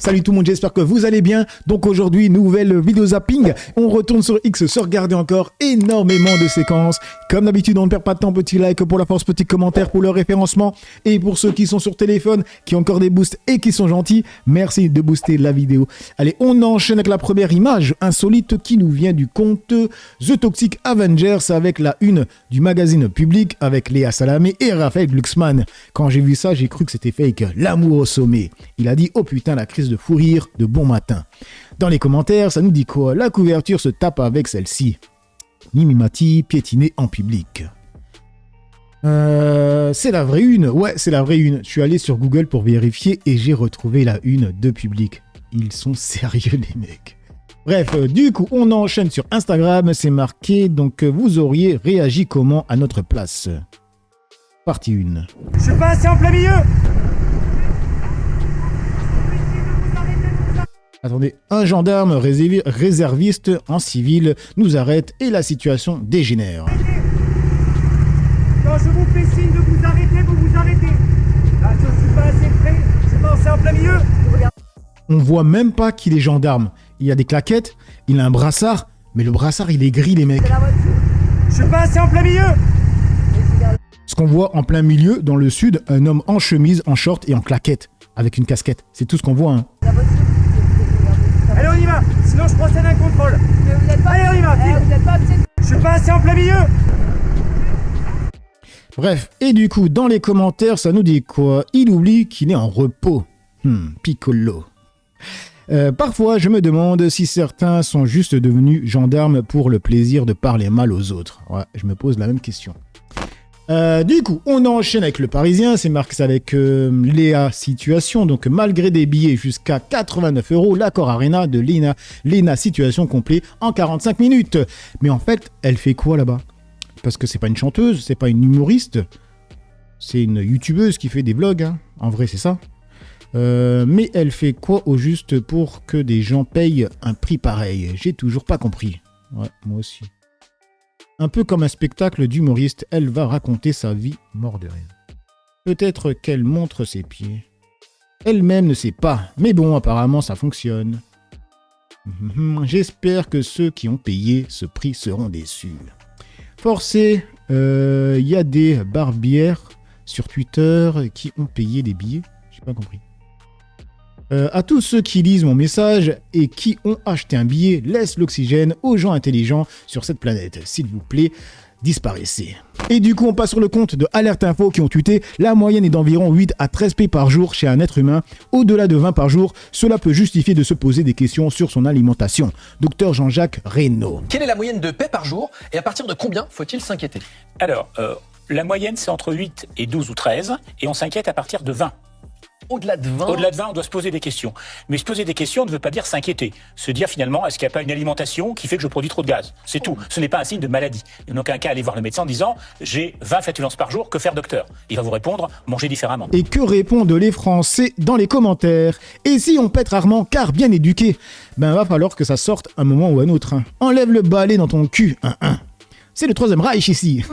Salut tout le monde, j'espère que vous allez bien. Donc aujourd'hui, nouvelle vidéo zapping. On retourne sur X se regarder encore énormément de séquences. Comme d'habitude, on ne perd pas de temps. Petit like pour la force, petit commentaire pour le référencement. Et pour ceux qui sont sur téléphone, qui ont encore des boosts et qui sont gentils, merci de booster la vidéo. Allez, on enchaîne avec la première image insolite qui nous vient du compte The Toxic Avengers avec la une du magazine Public avec Léa Salamé et Raphaël Glucksmann. Quand j'ai vu ça, j'ai cru que c'était fake. L'amour au sommet. Il a dit, oh putain, la crise de fou rire de bon matin. Dans les commentaires, ça nous dit quoi? La couverture se tape avec celle-ci. Mimimati piétiné en public. C'est la vraie une. Ouais, c'est la vraie une. Je suis allé sur Google pour vérifier et j'ai retrouvé la une de Public. Ils sont sérieux les mecs. Bref, du coup, on enchaîne sur Instagram. C'est marqué, donc vous auriez réagi comment à notre place? Partie 1. Je suis pas assis en plein milieu. Attendez, un gendarme réserviste en civil nous arrête et la situation dégénère. Quand je vous fais signe de vous arrêter, vous vous arrêtez. Là, je suis pas assez près. Je suis pas assis en plein milieu. On voit même pas qu'il est gendarme. Il y a des claquettes, il a un brassard, mais le brassard il est gris les mecs. Je suis pas assis en plein milieu. Ce qu'on voit en plein milieu, dans le sud, un homme en chemise, en short et en claquette, avec une casquette. C'est tout ce qu'on voit. Hein. Allez, on y va. Sinon, je procède à un contrôle. Allez, on y va. Je suis pas assis en plein milieu. Bref, et du coup, dans les commentaires, ça nous dit quoi? Il oublie qu'il est en repos. Piccolo. Parfois, je me demande si certains sont juste devenus gendarmes pour le plaisir de parler mal aux autres. Ouais, je me pose la même question. Du coup, on enchaîne avec le Parisien, c'est marqué avec Léa Situation, donc malgré des billets jusqu'à 89 €, l'accord Arena de Léna Situation complet en 45 minutes. Mais en fait, elle fait quoi là-bas? Parce que c'est pas une chanteuse, c'est pas une humoriste, c'est une youtubeuse qui fait des vlogs, hein. En vrai c'est ça. Mais elle fait quoi au juste pour que des gens payent un prix pareil? J'ai toujours pas compris. Ouais, moi aussi. Un peu comme un spectacle d'humoriste, elle va raconter sa vie mort de rire. Peut-être qu'elle montre ses pieds. Elle-même ne sait pas, mais bon, apparemment ça fonctionne. J'espère que ceux qui ont payé ce prix seront déçus. Forcé, y a des barbières sur Twitter qui ont payé des billets. J'ai pas compris. À tous ceux qui lisent mon message et qui ont acheté un billet, laisse l'oxygène aux gens intelligents sur cette planète. S'il vous plaît, disparaissez. Et du coup, on passe sur le compte de Alerte Info qui ont tweeté « La moyenne est d'environ 8 à 13 P par jour chez un être humain. Au-delà de 20 par jour, cela peut justifier de se poser des questions sur son alimentation. » Docteur Jean-Jacques Reynaud. Quelle est la moyenne de P par jour et à partir de combien faut-il s'inquiéter? Alors, la moyenne, c'est entre 8 et 12 ou 13, et on s'inquiète à partir de 20. Au-delà de 20? Au-delà de 20, on doit se poser des questions. Mais se poser des questions ne veut pas dire s'inquiéter. Se dire finalement, est-ce qu'il n'y a pas une alimentation qui fait que je produis trop de gaz? C'est tout. Ce n'est pas un signe de maladie. Il n'y a aucun cas à aller voir le médecin en disant « J'ai 20 flatulences par jour, que faire docteur ?» Il va vous répondre « Mangez différemment ». Et que répondent les Français dans les commentaires? Et si on pète rarement car bien éduqué? Ben va falloir que ça sorte un moment ou un autre. Hein. Enlève le balai dans ton cul. C'est le Troisième Reich ici.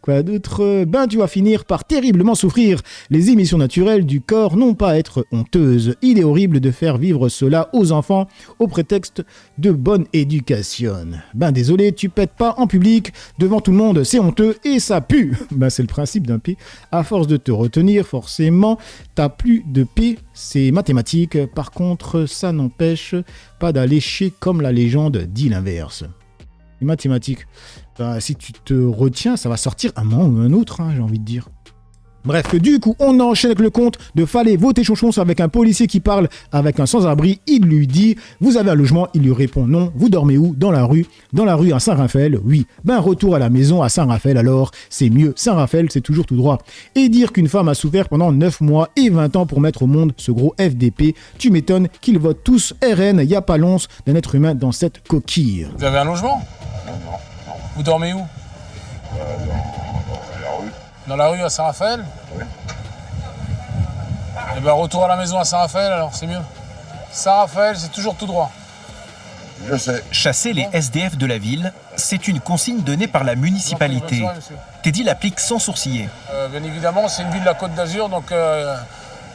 Quoi d'autre? Ben tu vas finir par terriblement souffrir. Les émissions naturelles du corps n'ont pas à être honteuses. Il est horrible de faire vivre cela aux enfants au prétexte de bonne éducation. Ben désolé, tu pètes pas en public devant tout le monde, c'est honteux et ça pue. Ben c'est le principe d'un P. À force de te retenir, forcément, t'as plus de P, c'est mathématique. Par contre, ça n'empêche pas d'aller chier comme la légende dit l'inverse. Mathématiques. Ben, si tu te retiens, ça va sortir un moment ou un autre, hein, j'ai envie de dire. Bref, du coup, on enchaîne avec le compte de Fallait voter chonchon avec un policier qui parle avec un sans-abri. Il lui dit « Vous avez un logement ?» Il lui répond « Non. Vous dormez où ?»« Dans la rue. »« Dans la rue à Saint-Raphaël ?» »« Oui. »« Ben, retour à la maison à Saint-Raphaël alors. C'est mieux. Saint-Raphaël, c'est toujours tout droit. » Et dire qu'une femme a souffert pendant 9 mois et 20 ans pour mettre au monde ce gros FDP, tu m'étonnes qu'ils votent tous RN. Y a pas l'once d'un être humain dans cette coquille. Vous avez un logement? Non. Vous dormez où? Dans la rue à Saint-Raphaël? Oui. Et ben retour à la maison à Saint-Raphaël alors, c'est mieux. Saint-Raphaël, c'est toujours tout droit. Je sais. Chasser les SDF de la ville, c'est une consigne donnée par la municipalité. Teddy l'applique sans sourciller. Bien évidemment, c'est une ville de la Côte d'Azur, donc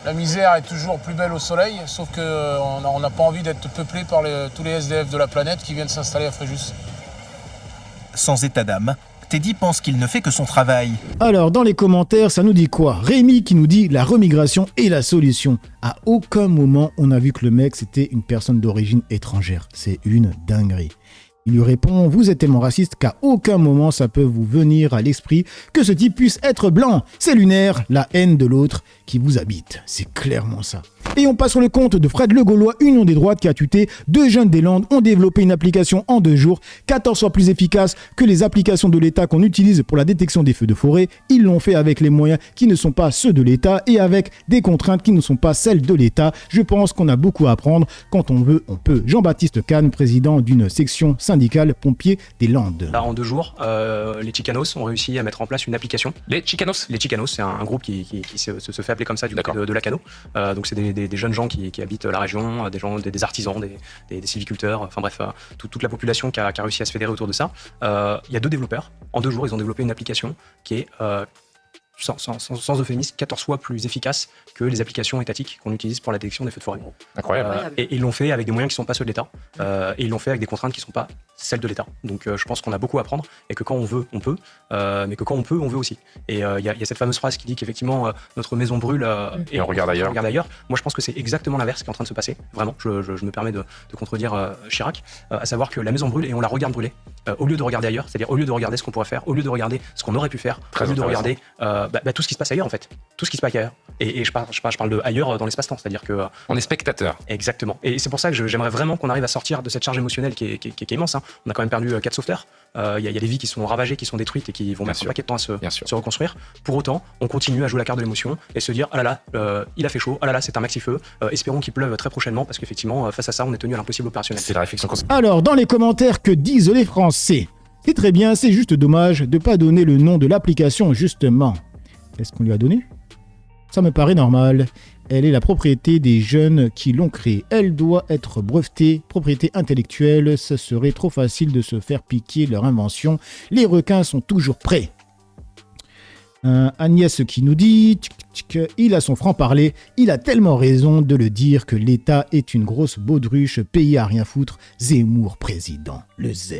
La misère est toujours plus belle au soleil, sauf qu'on n'a pas envie d'être peuplé par tous les SDF de la planète qui viennent s'installer à Fréjus. Sans état d'âme, Teddy pense qu'il ne fait que son travail. Alors, dans les commentaires, ça nous dit quoi? Rémi qui nous dit la remigration est la solution. À aucun moment, on a vu que le mec, c'était une personne d'origine étrangère. C'est une dinguerie. Il lui répond, vous êtes tellement raciste qu'à aucun moment ça peut vous venir à l'esprit que ce type puisse être blanc. C'est lunaire, la haine de l'autre qui vous habite. C'est clairement ça. Et on passe sur le compte de Fred Le Gaulois, Union des droites, qui a tuté. 2 jeunes des Landes ont développé une application en 2 jours, 14 fois plus efficace que les applications de l'État qu'on utilise pour la détection des feux de forêt. Ils l'ont fait avec les moyens qui ne sont pas ceux de l'État et avec des contraintes qui ne sont pas celles de l'État. Je pense qu'on a beaucoup à apprendre. Quand on veut, on peut. Jean-Baptiste Kahn, président d'une section syndicale pompiers des Landes. Là, en 2 jours, les Chicanos ont réussi à mettre en place une application. Les Chicanos? Les Chicanos, c'est un groupe qui se fait appeler comme ça du côté de Lacanau. Donc c'est des jeunes gens qui habitent la région, des artisans, des sylviculteurs, enfin bref, toute la population qui a réussi à se fédérer autour de ça. Il y a 2 développeurs. En 2 jours, ils ont développé une application qui est sans euphémisme, 14 fois plus efficace que les applications étatiques qu'on utilise pour la détection des feux de forêt. Incroyable. Et ils l'ont fait avec des moyens qui ne sont pas ceux de l'État, et ils l'ont fait avec des contraintes qui ne sont pas celles de l'État. Donc je pense qu'on a beaucoup à apprendre, et que quand on veut, on peut, mais que quand on peut, on veut aussi. Et il y a cette fameuse phrase qui dit qu'effectivement, notre maison brûle, et on regarde ailleurs. Moi, je pense que c'est exactement l'inverse qui est en train de se passer. Vraiment, je me permets de contredire Chirac, à savoir que la maison brûle et on la regarde brûler. Au lieu de regarder ailleurs, c'est-à-dire au lieu de regarder ce qu'on pourrait faire, au lieu de regarder ce qu'on aurait pu faire, au lieu de regarder tout ce qui se passe ailleurs en fait, tout ce qui se passe ailleurs. Et je parle de ailleurs dans l'espace-temps, c'est-à-dire que on est spectateur. Exactement. Et c'est pour ça que j'aimerais vraiment qu'on arrive à sortir de cette charge émotionnelle qui est immense. Hein. On a quand même perdu 4 sauveteurs. Il y a des vies qui sont ravagées, qui sont détruites et qui vont mettre un paquet de temps à se reconstruire. Pour autant, on continue à jouer la carte de l'émotion et se dire ah là là, il a fait chaud, ah là là, c'est un maxi-feu. Espérons qu'il pleuve très prochainement parce qu'effectivement, face à ça, on est tenu à l'impossible opérationnel. C'est la réflexion. Alors, dans les commentaires, que disent les Français? C'est très bien, c'est juste dommage de ne pas donner le nom de l'application, justement. Est-ce qu'on lui a donné? Ça me paraît normal. Elle est la propriété des jeunes qui l'ont créée. Elle doit être brevetée, propriété intellectuelle. Ce serait trop facile de se faire piquer leur invention. Les requins sont toujours prêts. Agnès qui nous dit il a son franc-parler, il a tellement raison de le dire que l'État est une grosse baudruche, pays à rien foutre, Zemmour président, le Z.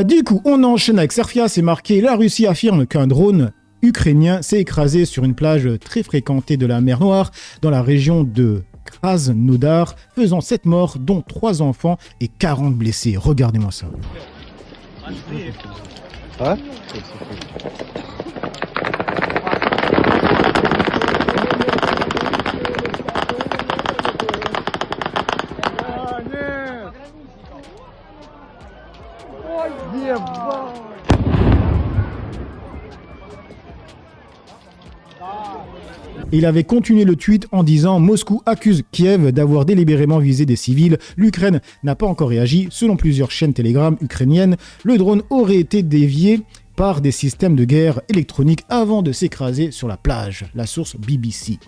Du coup, on enchaîne avec Serfia, c'est marqué, la Russie affirme qu'un drone ukrainien s'est écrasé sur une plage très fréquentée de la mer Noire dans la région de Krasnodar, faisant 7 morts, dont 3 enfants et 40 blessés. Regardez-moi ça. Ouais. Il avait continué le tweet en disant « Moscou accuse Kiev d'avoir délibérément visé des civils. L'Ukraine n'a pas encore réagi. Selon plusieurs chaînes Telegram ukrainiennes, le drone aurait été dévié par des systèmes de guerre électronique avant de s'écraser sur la plage. » La source BBC.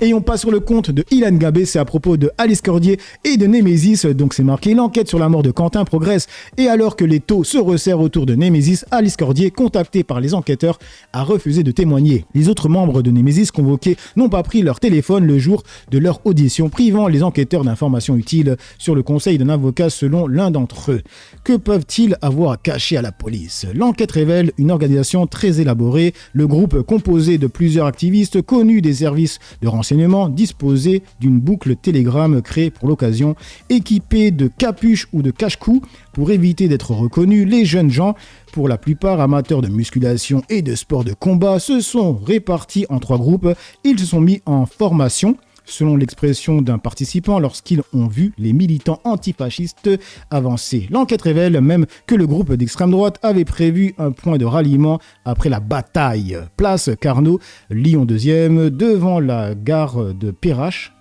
Et on passe sur le compte de Ilan Gabé, c'est à propos de Alice Cordier et de Némésis, donc c'est marqué « L'enquête sur la mort de Quentin progresse ». Et alors que les taux se resserrent autour de Némésis, Alice Cordier, contactée par les enquêteurs, a refusé de témoigner. Les autres membres de Némésis convoqués n'ont pas pris leur téléphone le jour de leur audition, privant les enquêteurs d'informations utiles sur le conseil d'un avocat selon l'un d'entre eux. Que peuvent-ils avoir caché à la police? L'enquête révèle une organisation très élaborée, le groupe composé de plusieurs activistes connus des services de renseignement disposait d'une boucle Telegram créée pour l'occasion, équipée de capuches ou de cache-cou pour éviter d'être reconnus. Les jeunes gens, pour la plupart amateurs de musculation et de sport de combat, se sont répartis en 3 groupes. Ils se sont mis en formation, selon l'expression d'un participant, lorsqu'ils ont vu les militants antifascistes avancer. L'enquête révèle même que le groupe d'extrême droite avait prévu un point de ralliement après la bataille. Place Carnot, Lyon 2e, devant la gare de Perrache.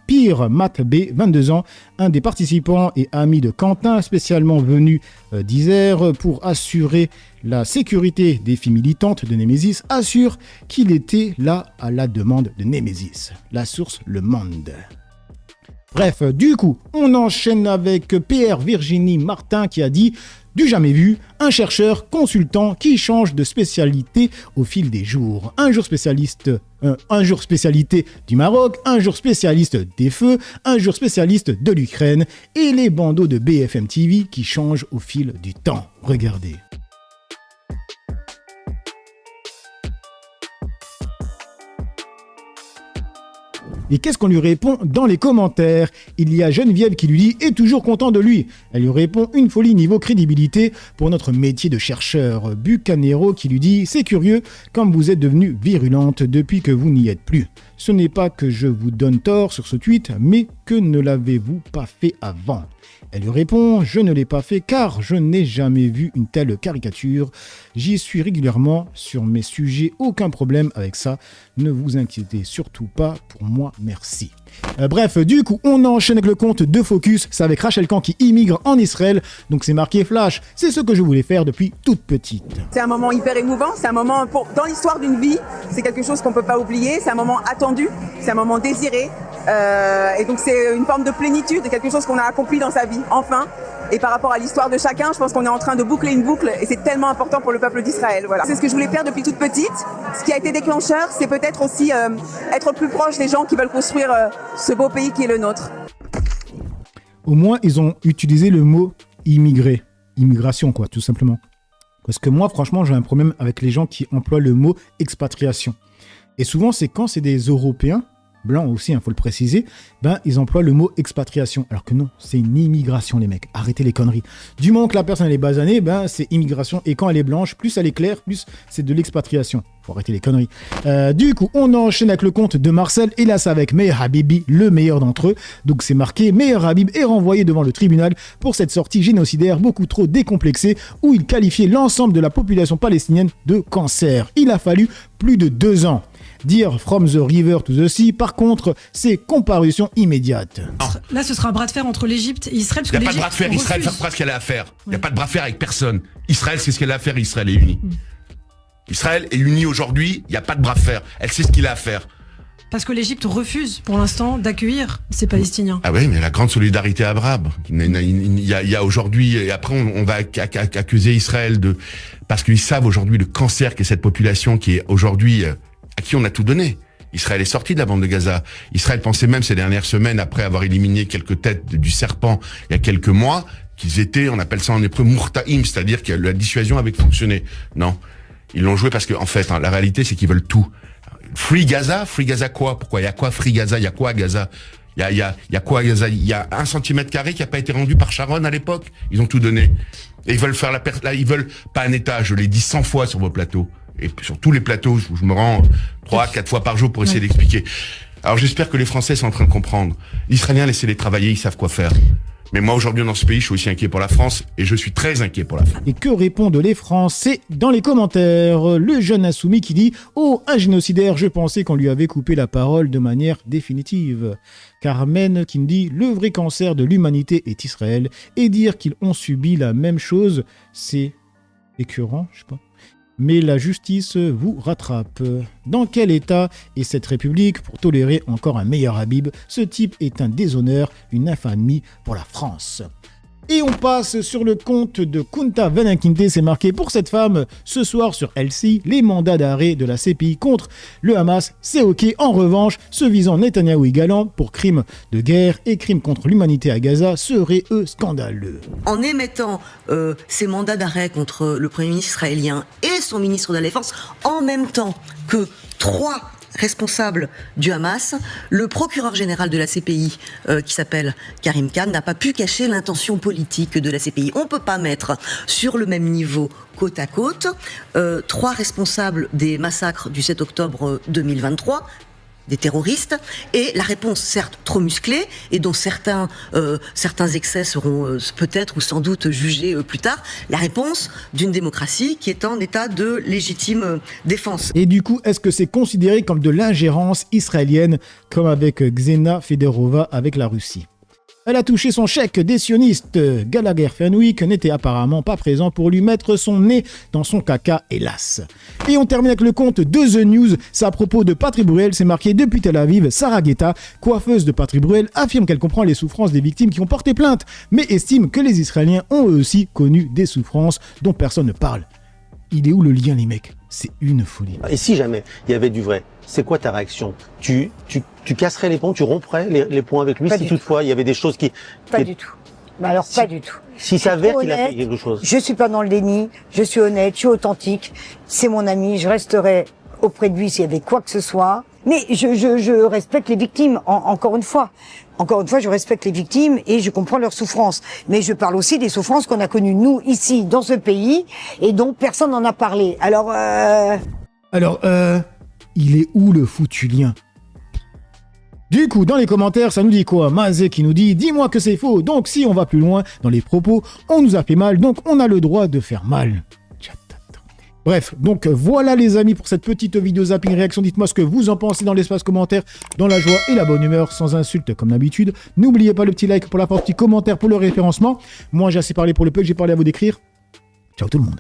Pierre Matt B, 22 ans, un des participants et ami de Quentin, spécialement venu d'Isère pour assurer la sécurité des filles militantes de Némésis, assure qu'il était là à la demande de Némésis. La source Le Monde. Bref, du coup, on enchaîne avec PR Virginie Martin qui a dit Du jamais vu, un chercheur consultant qui change de spécialité au fil des jours. Un jour spécialité du Maroc, un jour spécialiste des feux, un jour spécialiste de l'Ukraine et les bandeaux de BFM TV qui changent au fil du temps. Regardez. Et qu'est-ce qu'on lui répond dans les commentaires? Il y a Geneviève qui lui dit « est toujours content de lui ». Elle lui répond « une folie niveau crédibilité pour notre métier de chercheur ». Bucanero qui lui dit « c'est curieux comme vous êtes devenue virulente depuis que vous n'y êtes plus. Ce n'est pas que je vous donne tort sur ce tweet, mais que ne l'avez-vous pas fait avant ?» Elle lui répond « je ne l'ai pas fait car je n'ai jamais vu une telle caricature. J'y suis régulièrement sur mes sujets, aucun problème avec ça. Ne vous inquiétez surtout pas pour moi, merci. » Bref, du coup, on enchaîne avec le compte de Focus. C'est avec Rachel Kahn qui immigre en Israël. Donc c'est marqué Flash. C'est ce que je voulais faire depuis toute petite. C'est un moment hyper émouvant. C'est un moment dans l'histoire d'une vie. C'est quelque chose qu'on peut pas oublier. C'est un moment attendu. C'est un moment désiré. Et donc c'est une forme de plénitude, quelque chose qu'on a accompli dans sa vie, enfin. Et par rapport à l'histoire de chacun, je pense qu'on est en train de boucler une boucle et c'est tellement important pour le peuple d'Israël. Voilà. C'est ce que je voulais faire depuis toute petite. Ce qui a été déclencheur, c'est peut-être aussi être plus proche des gens qui veulent construire ce beau pays qui est le nôtre. Au moins, ils ont utilisé le mot immigré. Immigration, quoi, tout simplement. Parce que moi, franchement, j'ai un problème avec les gens qui emploient le mot expatriation. Et souvent, c'est quand c'est des Européens, blancs aussi, faut le préciser, ils emploient le mot expatriation. Alors que non, c'est une immigration, les mecs. Arrêtez les conneries. Du moment que la personne elle est basanée, c'est immigration. Et quand elle est blanche, plus elle est claire, plus c'est de l'expatriation. Faut arrêter les conneries. Du coup, on enchaîne avec le compte de Marcel. Et là, c'est avec Meir Habibi, le meilleur d'entre eux. Donc c'est marqué, Meir Habib est renvoyé devant le tribunal pour cette sortie génocidaire beaucoup trop décomplexée où il qualifiait l'ensemble de la population palestinienne de cancer. Il a fallu plus de 2 ans. Dire From the River to the Sea, par contre, c'est comparution immédiate. Là, ce sera un bras de fer entre l'Égypte et Israël. Il n'y a pas de bras de fer. Israël fera ce qu'elle a à faire. Il n'y a pas de bras de fer avec personne. Israël, c'est ce qu'elle a à faire. Israël est uni. Israël est uni aujourd'hui. Il n'y a pas de bras de fer. Elle sait ce qu'il a à faire. Parce que l'Égypte refuse, pour l'instant, d'accueillir ces Palestiniens. Ah oui, mais la grande solidarité arabe. Il y a aujourd'hui, et après on va accuser Israël parce qu'ils savent aujourd'hui le cancer qu'est cette population qui est aujourd'hui, à qui on a tout donné. Israël est sorti de la bande de Gaza. Israël pensait même ces dernières semaines, après avoir éliminé quelques têtes du serpent il y a quelques mois, qu'ils étaient, on appelle ça en hébreu, murta'im, c'est-à-dire que la dissuasion avait fonctionné. Non. Ils l'ont joué parce que, en fait, la réalité, c'est qu'ils veulent tout. Free Gaza quoi? Pourquoi? Il y a quoi Free Gaza? Il y a quoi à Gaza? Il y a quoi à Gaza? Il y a 1 cm² qui a pas été rendu par Sharon à l'époque. Ils ont tout donné. Et ils veulent faire ils veulent pas un État. Je l'ai dit 100 fois sur vos plateaux. Et sur tous les plateaux, je me rends 3-4 fois par jour pour essayer d'expliquer. Alors j'espère que les Français sont en train de comprendre. Les Israéliens, laissez-les travailler, ils savent quoi faire. Mais moi, aujourd'hui, dans ce pays, je suis aussi inquiet pour la France et je suis très inquiet pour la France. Et que répondent les Français dans les commentaires? Le jeune insoumis qui dit « Oh, un génocidaire, je pensais qu'on lui avait coupé la parole de manière définitive. » Carmen qui me dit « Le vrai cancer de l'humanité est Israël et dire qu'ils ont subi la même chose, c'est écœurant, je sais pas. Mais la justice vous rattrape. Dans quel état est cette république pour tolérer encore un Meir Habib? Ce type est un déshonneur, une infamie pour la France. » Et on passe sur le compte de Kunta Venankinde, c'est marqué pour cette femme, ce soir sur LCI, les mandats d'arrêt de la CPI contre le Hamas, c'est ok. En revanche, ceux visant Netanyahou et Galland pour crimes de guerre et crimes contre l'humanité à Gaza seraient eux scandaleux. En émettant ces mandats d'arrêt contre le Premier ministre israélien et son ministre de la Défense, en même temps que 3 responsables du Hamas, le procureur général de la CPI, qui s'appelle Karim Khan, n'a pas pu cacher l'intention politique de la CPI. On ne peut pas mettre sur le même niveau, côte à côte, 3 responsables des massacres du 7 octobre 2023, des terroristes, et la réponse certes trop musclée, et dont certains excès seront peut-être ou sans doute jugés plus tard, la réponse d'une démocratie qui est en état de légitime défense. Et du coup, est-ce que c'est considéré comme de l'ingérence israélienne, comme avec Xena Federova avec la Russie? Elle a touché son chèque des sionistes. Gallagher Fenwick n'était apparemment pas présent pour lui mettre son nez dans son caca, hélas. Et on termine avec le compte de The News. C'est à propos de Patrick Bruel, c'est marqué depuis Tel Aviv. Sarah Guetta, coiffeuse de Patrick Bruel, affirme qu'elle comprend les souffrances des victimes qui ont porté plainte, mais estime que les Israéliens ont eux aussi connu des souffrances dont personne ne parle. Il est où le lien, les mecs? C'est une folie. Et si jamais il y avait du vrai, c'est quoi ta réaction? Tu casserais les ponts, tu romprais les ponts avec lui si toutefois il y avait des choses qui... Pas du tout. Mais alors, pas du tout. Si ça s'avère qu'il a fait quelque chose. Je suis pas dans le déni, je suis honnête, je suis authentique. C'est mon ami, je resterai auprès de lui s'il y avait quoi que ce soit. Mais je respecte les victimes, encore une fois. Encore une fois, je respecte les victimes et je comprends leurs souffrances. Mais je parle aussi des souffrances qu'on a connues, nous, ici, dans ce pays, et dont personne n'en a parlé. Alors, il est où le foutu lien? Du coup, dans les commentaires, ça nous dit quoi? Mazé qui nous dit « Dis-moi que c'est faux, donc si on va plus loin dans les propos, on nous a fait mal, donc on a le droit de faire mal. » Bref, donc voilà les amis pour cette petite vidéo zapping réaction. Dites-moi ce que vous en pensez dans l'espace commentaire, dans la joie et la bonne humeur, sans insulte comme d'habitude. N'oubliez pas le petit like pour la porte, petit commentaire pour le référencement. Moi j'ai assez parlé pour le peu que j'ai parlé à vous décrire. Ciao tout le monde.